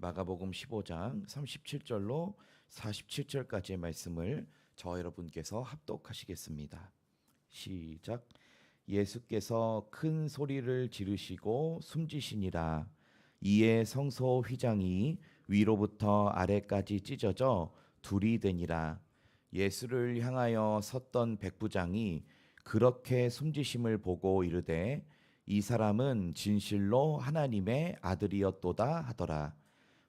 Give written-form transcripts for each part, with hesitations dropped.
마가복음 15장 37절로 47절까지의 말씀을 저 여러분께서 합독하시겠습니다. 시작. 예수께서 큰 소리를 지르시고 숨지시니라. 이에 성소 휘장이 위로부터 아래까지 찢어져 둘이 되니라. 예수를 향하여 섰던 백부장이 그렇게 숨지심을 보고 이르되 이 사람은 진실로 하나님의 아들이었도다 하더라.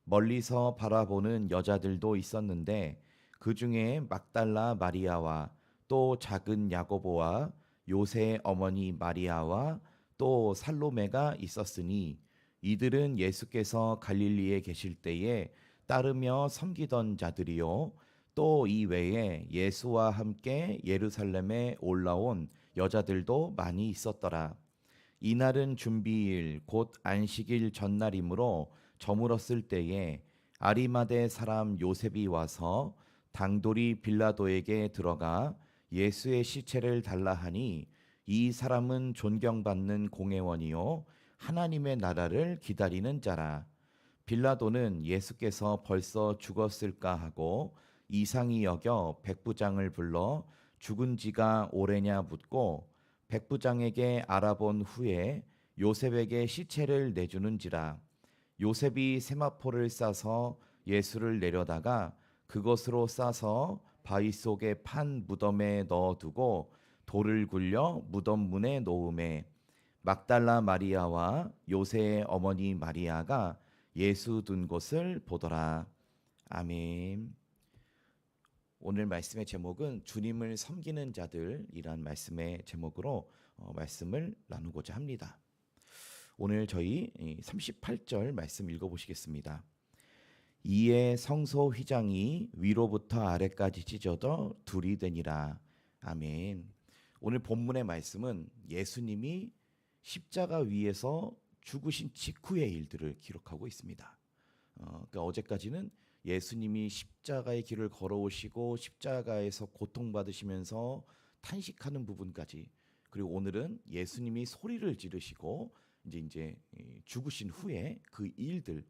멀리서 바라보는 여자들도 있었는데 그 중에 막달라 마리아와 또 작은 야고보와 요새의 어머니 마리아와 또 살로메가 있었으니 이들은 예수께서 갈릴리에 계실 때에 따르며 섬기던 자들이요 또 이 외에 예수와 함께 예루살렘에 올라온 여자들도 많이 있었더라. 이날은 준비일 곧 안식일 전날이므로 저물었을 때에 아리마대 사람 요셉이 와서 당돌이 빌라도에게 들어가 예수의 시체를 달라 하니 이 사람은 존경받는 공회원이요 하나님의 나라를 기다리는 자라. 빌라도는 예수께서 벌써 죽었을까 하고 이상히 여겨 백부장을 불러 죽은 지가 오래냐 묻고 백부장에게 알아본 후에 요셉에게 시체를 내주는지라. 요셉이 세마포를 싸서 예수를 내려다가 그것으로 싸서 바위 속에 판 무덤에 넣어두고 돌을 굴려 무덤 문에 놓음에 막달라 마리아와 요새의 어머니 마리아가 예수 둔 곳을 보더라. 아멘. 오늘 말씀의 제목은 주님을 섬기는 자들이란 말씀의 제목으로 말씀을 나누고자 합니다. 오늘 저희 38절 말씀 읽어보시겠습니다. 이에 성소 휘장이 위로부터 아래까지 찢어져 둘이 되니라. 아멘. 오늘 본문의 말씀은 예수님이 십자가 위에서 죽으신 직후의 일들을 기록하고 있습니다. 그러니까 어제까지는 예수님이 십자가의 길을 걸어오시고 십자가에서 고통받으시면서 탄식하는 부분까지, 그리고 오늘은 예수님이 소리를 지르시고 이제 죽으신 후에 그 일들,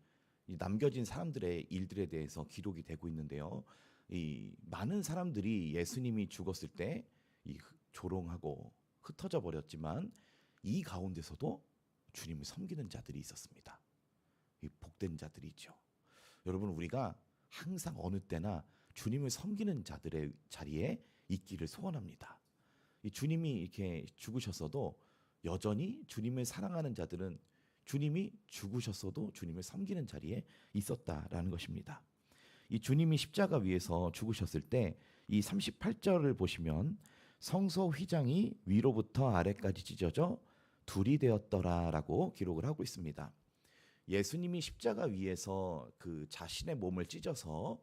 남겨진 사람들의 일들에 대해서 기록이 되고 있는데요. 이 많은 사람들이 예수님이 죽었을 때 조롱하고 흩어져 버렸지만 이 가운데서도 주님을 섬기는 자들이 있었습니다. 이 복된 자들이죠. 여러분, 우리가 항상 어느 때나 주님을 섬기는 자들의 자리에 있기를 소원합니다. 이 주님이 이렇게 죽으셨어도 여전히 주님을 사랑하는 자들은 주님이 죽으셨어도 주님을 섬기는 자리에 있었다라는 것입니다. 이 주님이 십자가 위에서 죽으셨을 때 이 38절을 보시면 성소 휘장이 위로부터 아래까지 찢어져 둘이 되었더라라고 기록을 하고 있습니다. 예수님이 십자가 위에서 그 자신의 몸을 찢어서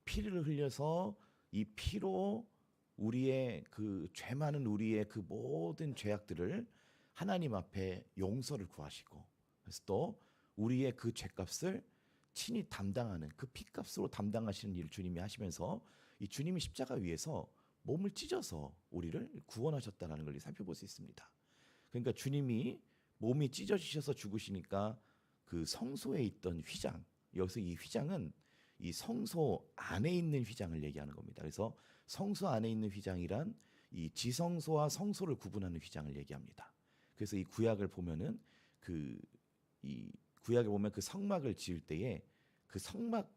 피를 흘려서 이 피로 우리의 그 죄 많은 우리의 그 모든 죄악들을 하나님 앞에 용서를 구하시고, 그래서 또 우리의 그 죄값을 친히 담당하는 그 피값으로 담당하시는 일을 주님이 하시면서 이 주님이 십자가 위에서 몸을 찢어서 우리를 구원하셨다는 걸 살펴볼 수 있습니다. 그러니까 주님이 몸이 찢어지셔서 죽으시니까 그 성소에 있던 휘장, 여기서 이 휘장은 이 성소 안에 있는 휘장을 얘기하는 겁니다. 그래서 성소 안에 있는 휘장이란 이 지성소와 성소를 구분하는 휘장을 얘기합니다. 그래서 이 구약을 보면은 이 구약에 보면 그 성막을 지을 때에 그 성막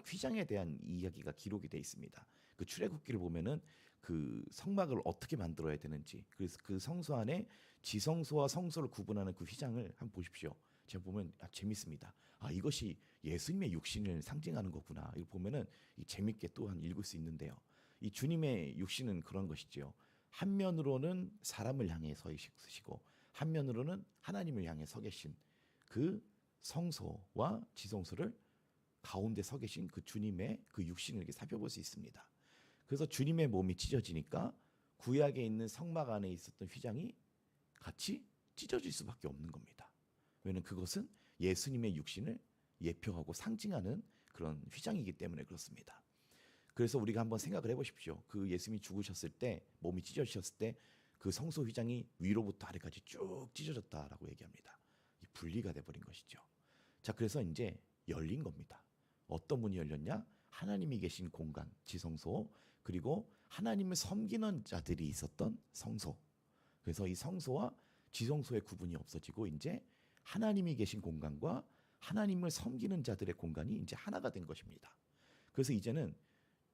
휘장에 대한 이야기가 기록이 되어 있습니다. 그 출애굽기를 보면은 그 성막을 어떻게 만들어야 되는지, 그래서 그 성소 안에 지성소와 성소를 구분하는 그 휘장을 한번 보십시오. 제가 보면 재밌습니다. 이것이 예수님의 육신을 상징하는 거구나. 이거 보면은 재밌게 또한 읽을 수 있는데요. 이 주님의 육신은 그런 것이지요. 한 면으로는 사람을 향해 서 있으시고 한 면으로는 하나님을 향해 서 계신 그 성소와 지성소를 가운데 서 계신 그 주님의 그 육신을 이렇게 살펴볼 수 있습니다. 그래서 주님의 몸이 찢어지니까 구약에 있는 성막 안에 있었던 휘장이 같이 찢어질 수밖에 없는 겁니다. 왜냐하면 그것은 예수님의 육신을 예표하고 상징하는 그런 휘장이기 때문에 그렇습니다. 그래서 우리가 한번 생각을 해보십시오. 그 예수님이 죽으셨을 때, 몸이 찢어지셨을 때 그 성소 휘장이 위로부터 아래까지 쭉 찢어졌다라고 얘기합니다. 분리가 돼버린 것이죠. 자, 그래서 이제 열린 겁니다. 어떤 문이 열렸냐? 하나님이 계신 공간, 지성소, 그리고 하나님을 섬기는 자들이 있었던 성소. 그래서 이 성소와 지성소의 구분이 없어지고 이제 하나님이 계신 공간과 하나님을 섬기는 자들의 공간이 이제 하나가 된 것입니다. 그래서 이제는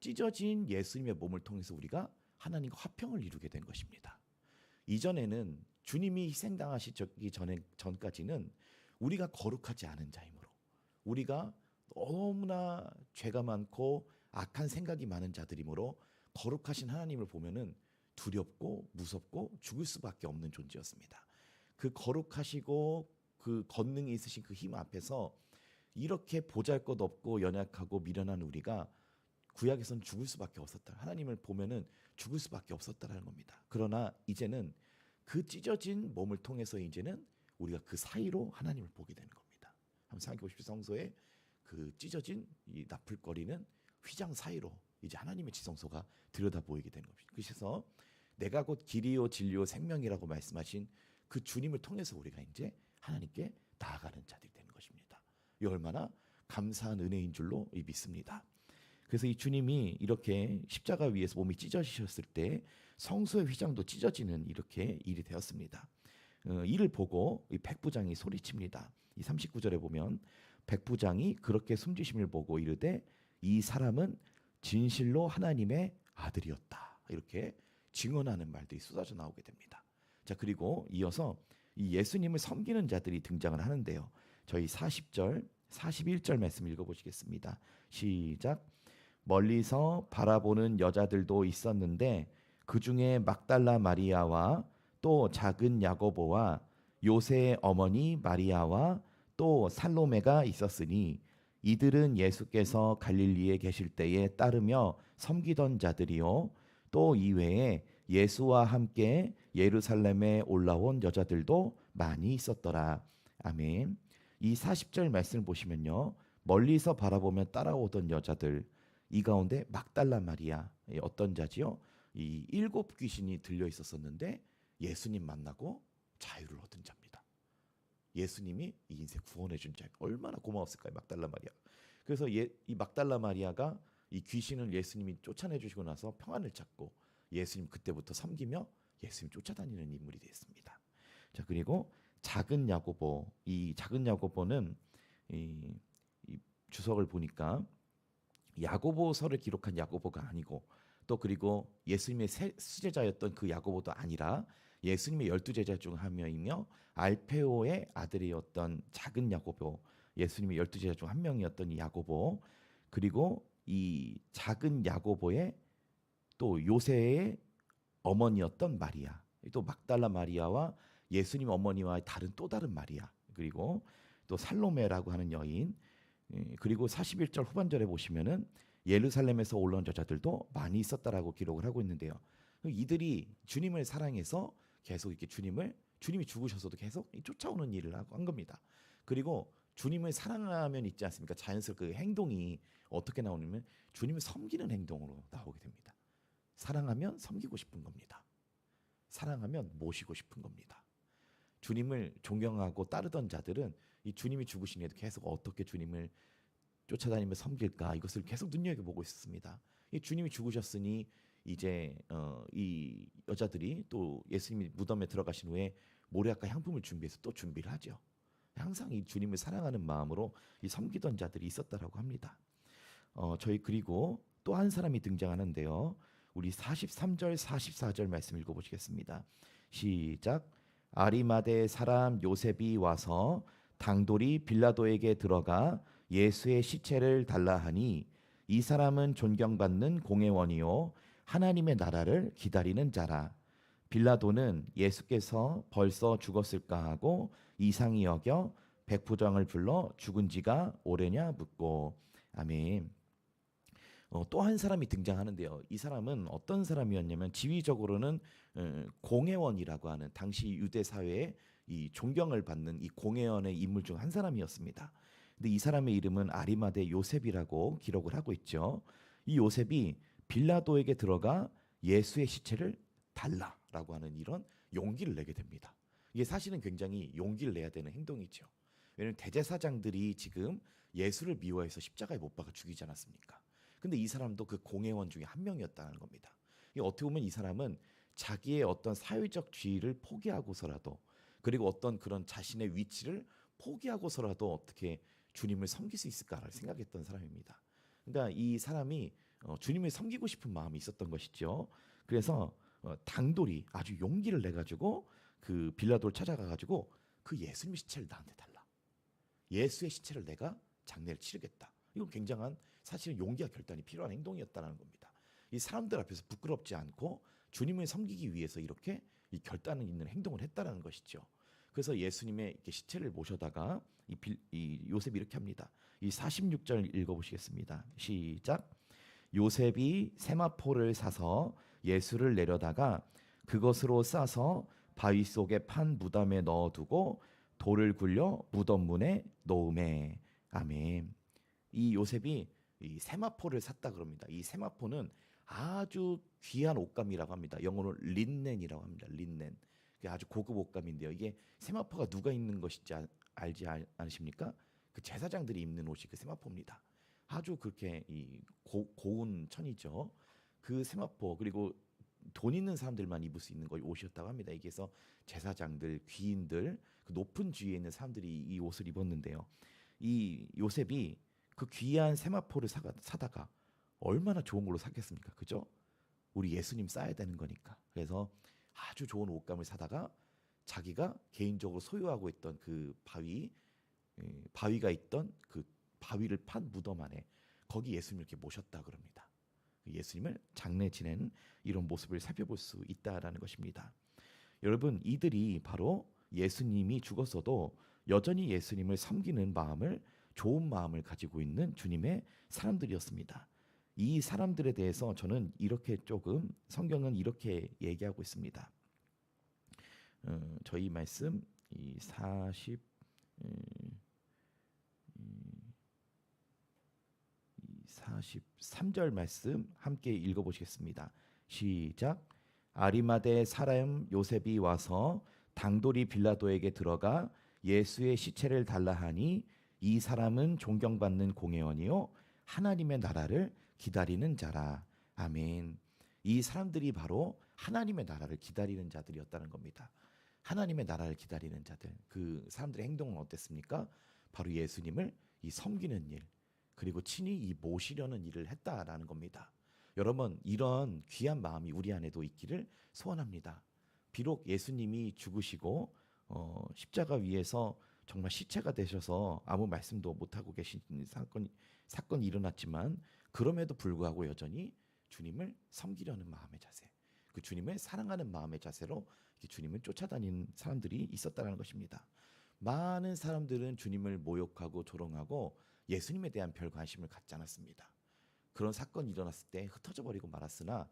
찢어진 예수님의 몸을 통해서 우리가 하나님과 화평을 이루게 된 것입니다. 이전에는 주님이 희생당하시기 전까지는 우리가 거룩하지 않은 자이므로, 우리가 너무나 죄가 많고 악한 생각이 많은 자들이므로 거룩하신 하나님을 보면은 두렵고 무섭고 죽을 수밖에 없는 존재였습니다. 그 거룩하시고 그 권능이 있으신 그 힘 앞에서 이렇게 보잘것없고 연약하고 미련한 우리가 구약에서는 죽을 수밖에 없었다. 하나님을 보면은 죽을 수밖에 없었다라는 겁니다. 그러나 이제는 그 찢어진 몸을 통해서 이제는 우리가 그 사이로 하나님을 보게 되는 겁니다. 한번 생각해 보십시오. 성소에 그 찢어진 이 나풀거리는 휘장 사이로 이제 하나님의 지성소가 들여다 보이게 되는 겁니다. 그래서 내가 곧 길이요 진리요 생명이라고 말씀하신 그 주님을 통해서 우리가 이제 하나님께 나아가는 자들이 되는 것입니다. 이 얼마나 감사한 은혜인 줄로 믿습니다. 그래서 이 주님이 이렇게 십자가 위에서 몸이 찢어지셨을 때 성소의 휘장도 찢어지는 이렇게 일이 되었습니다. 이를 보고 이 백부장이 소리칩니다. 이 39절에 보면 백부장이 그렇게 숨지심을 보고 이르되 이 사람은 진실로 하나님의 아들이었다. 이렇게 증언하는 말들이 쏟아져 나오게 됩니다. 자, 그리고 이어서 이 예수님을 섬기는 자들이 등장을 하는데요. 저희 40절, 41절 말씀 읽어보시겠습니다. 시작. 멀리서 바라보는 여자들도 있었는데 그 중에 막달라 마리아와 또 작은 야고보와 요새의 어머니 마리아와 또 살로메가 있었으니 이들은 예수께서 갈릴리에 계실 때에 따르며 섬기던 자들이요 또 이외에 예수와 함께 예루살렘에 올라온 여자들도 많이 있었더라. 아멘. 이 40절 말씀을 보시면요. 멀리서 바라보며 따라오던 여자들, 이 가운데 막달라 마리아, 어떤 자지요? 이 7 귀신이 들려 있었었는데 예수님 만나고 자유를 얻은 자입니다. 예수님이 이 인생 구원해 준 자. 얼마나 고마웠을까요, 막달라 마리아. 그래서 이 막달라 마리아가 이 귀신을 예수님이 쫓아내 주시고 나서 평안을 찾고 예수님 그때부터 섬기며 예수님 쫓아다니는 인물이 되었습니다. 자, 그리고 작은 야고보, 이 작은 야고보는 이 주석을 보니까 야고보서를 기록한 야고보가 아니고 또 그리고 예수님의 수제자였던 그 야고보도 아니라 예수님의 12제자 중 한 명이며 알페오의 아들이었던 작은 야고보, 예수님의 12제자 중 한 명이었던 이 야고보, 그리고 이 작은 야고보의 또 요새의 어머니였던 마리아, 또 막달라 마리아와 예수님 어머니와 다른 또 다른 마리아, 그리고 또 살로메라고 하는 여인, 그리고 41절 후반절에 보시면은 예루살렘에서 올라온 여자들도 많이 있었다라고 기록을 하고 있는데요. 이들이 주님을 사랑해서 계속 이렇게 주님이 죽으셔서도 계속 쫓아오는 일을 하고 한 겁니다. 그리고 주님을 사랑하면 있지 않습니까? 자연스럽게 그 행동이 어떻게 나오냐면 주님을 섬기는 행동으로 나오게 됩니다. 사랑하면 섬기고 싶은 겁니다. 사랑하면 모시고 싶은 겁니다. 주님을 존경하고 따르던 자들은 이 주님이 죽으신 후에도 계속 어떻게 주님을 쫓아다니며 섬길까 이것을 계속 눈여겨보고 있었습니다. 이 주님이 죽으셨으니 이제 이 여자들이 또 예수님이 무덤에 들어가신 후에 모래아까 향품을 준비해서 또 준비를 하죠. 항상 이 주님을 사랑하는 마음으로 이 섬기던 자들이 있었다라고 합니다. 저희 그리고 또 한 사람이 등장하는데요. 우리 43절 44절 말씀 읽어보시겠습니다. 시작. 아리마대 사람 요셉이 와서 당돌이 빌라도에게 들어가 예수의 시체를 달라 하니 이 사람은 존경받는 공회원이요 하나님의 나라를 기다리는 자라. 빌라도는 예수께서 벌써 죽었을까 하고 이상히 여겨 백부장을 불러 죽은 지가 오래냐 묻고. 아멘. 또 한 사람이 등장하는데요. 이 사람은 어떤 사람이었냐면 지위적으로는 공회원이라고 하는 당시 유대 사회에 이 존경을 받는 이 공회원의 인물 중 한 사람이었습니다. 근데 이 사람의 이름은 아리마대 요셉이라고 기록을 하고 있죠. 이 요셉이 빌라도에게 들어가 예수의 시체를 달라라고 하는 이런 용기를 내게 됩니다. 이게 사실은 굉장히 용기를 내야 되는 행동이죠. 왜냐하면 대제사장들이 지금 예수를 미워해서 십자가에 못 박아 죽이지 않았습니까? 근데 이 사람도 그 공회원 중에 한 명이었다는 겁니다. 어떻게 보면 이 사람은 자기의 어떤 사회적 지위를 포기하고서라도, 그리고 어떤 그런 자신의 위치를 포기하고서라도 어떻게 주님을 섬길 수 있을까를 생각했던 사람입니다. 그러니까 이 사람이 주님을 섬기고 싶은 마음이 있었던 것이죠. 그래서 당돌이 아주 용기를 내 가지고 그 빌라도를 찾아가 가지고 그 예수님의 시체를 나한테 달라. 예수의 시체를 내가 장례를 치르겠다. 이건 굉장한 사실은 용기와 결단이 필요한 행동이었다는 겁니다. 이 사람들 앞에서 부끄럽지 않고 주님을 섬기기 위해서 이렇게 이 결단을 있는 행동을 했다는 것이죠. 그래서 예수님의 이렇게 시체를 모셔다가 이 요셉이 이렇게 합니다. 이 46절 읽어보시겠습니다. 시작. 요셉이 세마포를 사서 예수를 내려다가 그것으로 싸서 바위 속에 판 무덤에 넣어두고 돌을 굴려 무덤 문에 놓음에. 아멘. 이 요셉이 이 세마포를 샀다 그럽니다. 이 세마포는 아주 귀한 옷감이라고 합니다. 영어로 린넨이라고 합니다. 린넨. 아주 고급 옷감인데요. 이게 세마포가 누가 입는 것인지 알지 않으십니까? 그 제사장들이 입는 옷이 그 세마포입니다. 아주 그렇게 고운 천이죠. 그 세마포, 그리고 돈 있는 사람들만 입을 수 있는 옷이었다고 합니다. 이게서 제사장들, 귀인들, 그 높은 지위에 있는 사람들이 이 옷을 입었는데요. 이 요셉이 그 귀한 세마포를 사다가 얼마나 좋은 걸로 샀겠습니까? 그죠? 우리 예수님 싸야 되는 거니까. 그래서 아주 좋은 옷감을 사다가 자기가 개인적으로 소유하고 있던 그 바위가 있던 그 바위를 판 무덤 안에 거기 예수님을 이렇게 모셨다 그럽니다. 예수님을 장례 지내는 이런 모습을 살펴볼 수 있다라는 것입니다. 여러분, 이들이 바로 예수님이 죽었어도 여전히 예수님을 섬기는 마음을, 좋은 마음을 가지고 있는 주님의 사람들이었습니다. 이 사람들에 대해서 저는 이렇게 조금 성경은 이렇게 얘기하고 있습니다. 저희 말씀 이 43절 말씀 함께 읽어보시겠습니다. 시작. 아리마대 사람 요셉이 와서 당돌이 빌라도에게 들어가 예수의 시체를 달라 하니 이 사람은 존경받는 공회원이요 하나님의 나라를 기다리는 자라. 아멘. 이 사람들이 바로 하나님의 나라를 기다리는 자들이었다는 겁니다. 하나님의 나라를 기다리는 자들. 그 사람들의 행동은 어땠습니까? 바로 예수님을 이 섬기는 일, 그리고 친히 이 모시려는 일을 했다라는 겁니다. 여러분, 이런 귀한 마음이 우리 안에도 있기를 소원합니다. 비록 예수님이 죽으시고 십자가 위에서 정말 시체가 되셔서 아무 말씀도 못하고 계신 사건이 일어났지만, 그럼에도 불구하고 여전히 주님을 섬기려는 마음의 자세, 그 주님을 사랑하는 마음의 자세로 주님을 쫓아다니는 사람들이 있었다는 것입니다. 많은 사람들은 주님을 모욕하고 조롱하고 예수님에 대한 별 관심을 갖지 않았습니다. 그런 사건이 일어났을 때 흩어져 버리고 말았으나,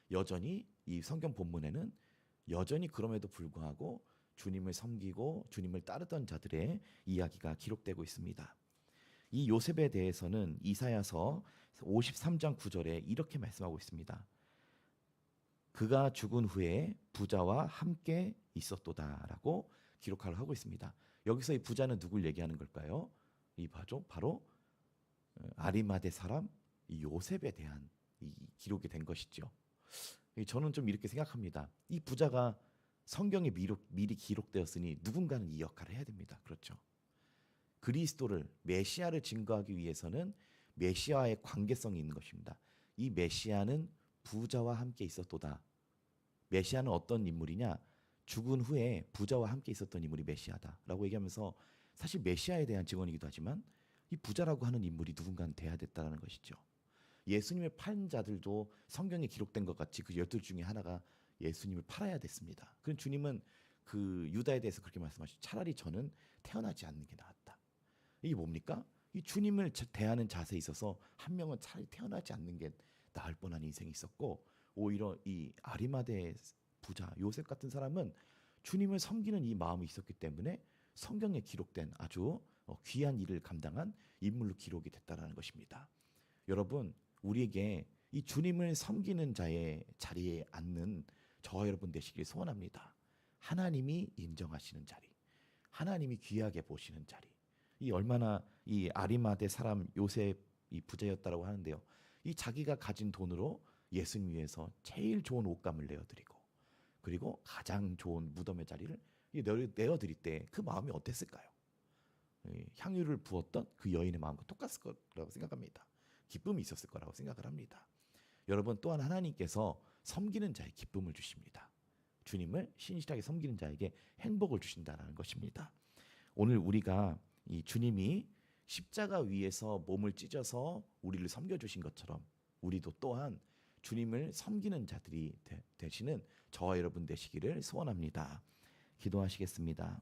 여전히 이 성경 본문에는 여전히 그럼에도 불구하고 주님을 섬기고 주님을 따르던 자들의 이야기가 기록되고 있습니다. 이 요셉에 대해서는 이사야서 53장 9절에 이렇게 말씀하고 있습니다. 그가 죽은 후에 부자와 함께 있었도다라고 기록을 하고 있습니다. 여기서 이 부자는 누굴 얘기하는 걸까요? 바로 아리마대 사람 이 요셉에 대한 이 기록이 된 것이죠. 저는 좀 이렇게 생각합니다. 이 부자가 성경에 미리 기록되었으니 누군가는 이 역할을 해야 됩니다. 그렇죠. 그리스도를, 메시아를 증거하기 위해서는 메시아와의 관계성이 있는 것입니다. 이 메시아는 부자와 함께 있었도다. 메시아는 어떤 인물이냐? 죽은 후에 부자와 함께 있었던 인물이 메시아다라고 얘기하면서, 사실 메시아에 대한 증언이기도 하지만 이 부자라고 하는 인물이 누군가는 돼야 됐다는 것이죠. 예수님의 팔은 자들도 성경에 기록된 것 같이 그 12 중에 하나가 예수님을 팔아야 됐습니다. 그럼 주님은 그 유다에 대해서 그렇게 말씀하시죠. 차라리 저는 태어나지 않는 게 나았다. 이게 뭡니까? 이 주님을 대하는 자세에 있어서 한 명은 차라리 태어나지 않는 게 나을 뻔한 인생이 있었고, 오히려 이 아리마대 부자 요셉 같은 사람은 주님을 섬기는 이 마음이 있었기 때문에 성경에 기록된 아주 귀한 일을 감당한 인물로 기록이 됐다는 것입니다. 여러분, 우리에게 이 주님을 섬기는 자의 자리에 앉는 저와 여러분 되시길 소원합니다. 하나님이 인정하시는 자리, 하나님이 귀하게 보시는 자리, 이 얼마나 이 아리마대 사람 요셉이 부자였다라고 하는데요. 이 자기가 가진 돈으로 예수님 위해서 제일 좋은 옷감을 내어드리고 그리고 가장 좋은 무덤의 자리를 내어드릴 때 그 마음이 어땠을까요? 향유를 부었던 그 여인의 마음과 똑같을 거라고 생각합니다. 기쁨이 있었을 거라고 생각을 합니다. 여러분 또한 하나님께서 섬기는 자에 기쁨을 주십니다. 주님을 신실하게 섬기는 자에게 행복을 주신다는 것입니다. 오늘 우리가 이 주님이 십자가 위에서 몸을 찢어서 우리를 섬겨주신 것처럼 우리도 또한 주님을 섬기는 자들이 되시는 저와 여러분 되시기를 소원합니다. 기도하시겠습니다.